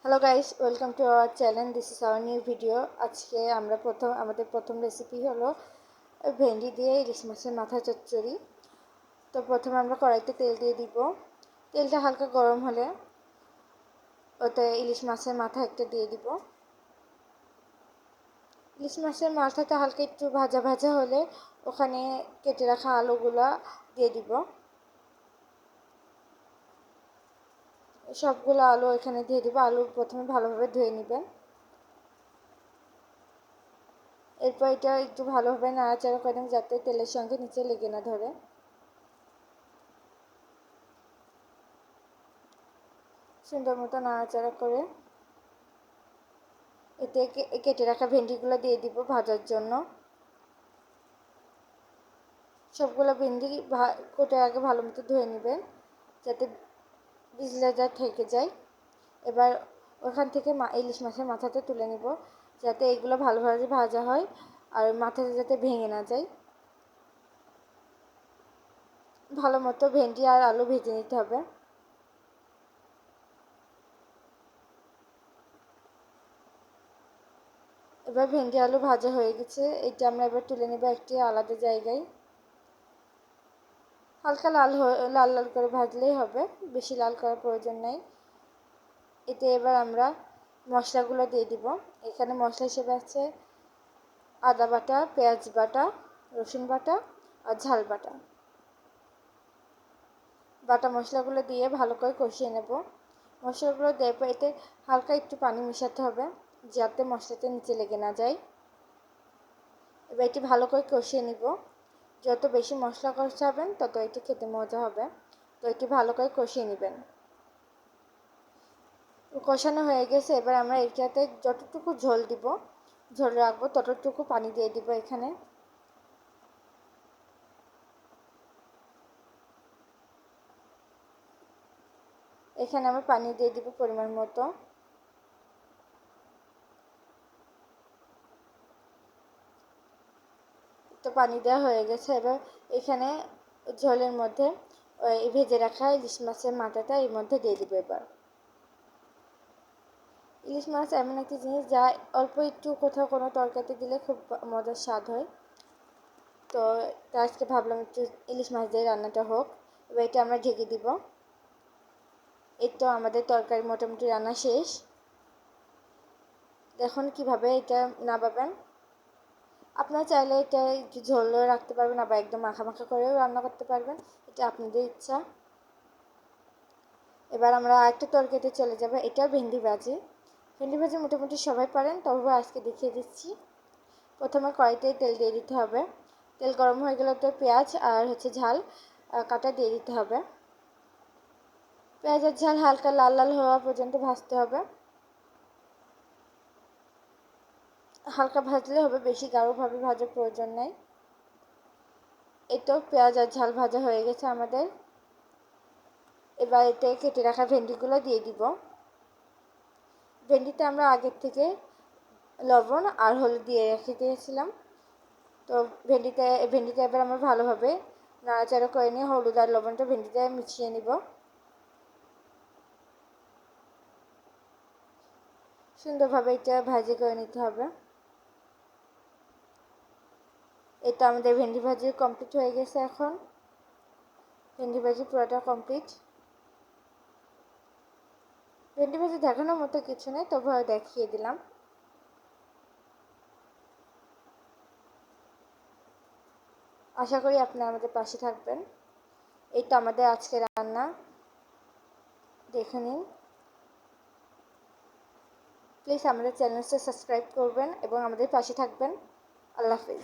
Hello guys, welcome to our channel. This is our new video. আজকে আমরা আমাদের প্রথম রেসিপি হলো ভেন্ডি দিয়ে ইলিশ মাছের মাথা চচ্চড়ি। তো প্রথমে আমরা কড়াইতে তেল দিয়ে দিব। তেলটা হালকা গরম হলে ওতে ইলিশ মাছের মাথা একটা দিয়ে দিব। ইলিশ মাছের মাথাটা হালকা একটু ভাজা ভাজা হলে ওখানে কেটে রাখা আলুগুলা দিয়ে দিব। সবগুলো আলু এখানে দিয়ে দিব। আলু প্রথমে ভালোভাবে ধুয়ে নেবেন। এরপর এটা একটু ভালোভাবে নাড়াচাড়া করেন যাতে তেলের সঙ্গে নিচে লেগে না ধরে। সুন্দর মতো নাড়াচাড়া করে এতে কেটে রাখা ভেন্ডিগুলো দিয়ে দিব ভাজার জন্য। সবগুলো ভেন্ডি কোটার আগে ভালো মতো ধুয়ে নেবেন যাতে বীজটা থেকে যায়। এবার ওখান থেকে ইলিশ মাছের মাথাটা তুলে নিব যাতে এগুলো ভালোভাবে ভাজা হয় আর মাথাটা যাতে ভেঙে না যায়। ভালো মতো ভেন্ডি আর আলু ভেজে নিতে হবে। এবার ভেন্ডি আলু ভাজা হয়ে গেছে। এটা আমরা এবার তুলে নেব একটি আলাদা জায়গায়। হালকা লাল লাল করে ভাজলেই হবে, বেশি লাল করার প্রয়োজন নেই। এতে এবার আমরা মশলাগুলো দিয়ে দিব। এখানে মশলা হিসেবে আছে আদা বাটা, পেঁয়াজ বাটা, রসুন বাটা আর ঝাল বাটা। বাটা মশলাগুলো দিয়ে ভালো করে কষিয়ে নেব। মশলাগুলো দেওয়ার পর এতে হালকা একটু পানি মেশাতে হবে যাতে মশলাটা নিচে লেগে না যায়। এবার এটি ভালো করে কষিয়ে নিব। যত বেশি মশলা কষাবেন তত এটি খেতে মজা হবে। তো এটি ভালো করে কষিয়ে নেবেন। কষানো হয়ে গেছে। এবার আমরা এটাতে যতটুকু ঝোল দিব, ঝোল রাখবো ততটুকু পানি দিয়ে দিব। এখানে আমরা পানি দিয়ে দিব পরিমাণ মতো। তো পানি দেওয়া হয়ে গেছে। এবার এখানে ঝোলের মধ্যে ওই ভেজে রাখা ইলিশ মাছের মাথাটা এর মধ্যে দিয়ে দিব। এবার ইলিশ মাছ এমন একটি জিনিস যা অল্প একটু কোথাও কোনো তরকারিতে দিলে খুব মজার স্বাদ হয়। তো আজকে ভাবলাম একটু ইলিশ মাছ দিয়ে রান্নাটা হোক। এবার এটা আমরা ঢেকে দিব। এই তো আমাদের তরকারি মোটামুটি রান্না শেষ। দেখুন কিভাবে এটা নামাবেন। আপনারা চাইলে এটা একটু ঝোলও রাখতে পারবেন, আবার একদম মাখা মাখা করেও রান্না করতে পারবেন, এটা আপনাদের ইচ্ছা। এবার আমরা আরেকটা তরকারিতে চলে যাব। এটা ভেন্ডি ভাজি। ভেন্ডি ভাজি মোটামুটি সবাই পারেন, তবে আজকে দেখিয়ে দিচ্ছি। প্রথমে কড়াইতে তেল দিয়ে দিতে হবে। তেল গরম হয়ে গেলে তো পেঁয়াজ আর ঝাল কাটা দিয়ে দিতে হবে। পেঁয়াজ আর ঝাল হালকা লাল লাল হওয়া পর্যন্ত ভাজতে হবে। হালকা ভাজলে হবে, বেশি গাঢ়ভাবে ভাজার প্রয়োজন নেই। এই তো পেঁয়াজ আর ঝাল ভাজা হয়ে গেছে আমাদের। এবার এতে কেটে রাখা ভেন্ডিগুলো দিয়ে দিব। ভেন্ডিতে আমরা আগের থেকে লবণ আর হলুদ দিয়ে রেখে দিয়েছিলাম। তো ভেন্ডিতে এবার আমরা ভালোভাবে নাড়াচাড়া করে নিয়ে হলুদ আর লবণটা ভেন্ডিতে মিশিয়ে নিব। সুন্দরভাবে এটা ভাজি করে নিতে হবে। এটা আমাদের ভেন্ডি ভাজি কমপ্লিট হয়ে গেছে। এখন ভেন্ডি ভাজি পুরোটা কমপ্লিট। ভেন্ডি ভাজি দেখানোর মতো কিছু নেই, তবু দেখিয়ে দিলাম। আশা করি আপনারা আমাদের পাশে থাকবেন। এই তো আমাদের আজকে রান্না, দেখে নিন। প্লিজ আমাদের চ্যানেলটা সাবস্ক্রাইব করবেন এবং আমাদের পাশে থাকবেন। আল্লাহ হাফেজ।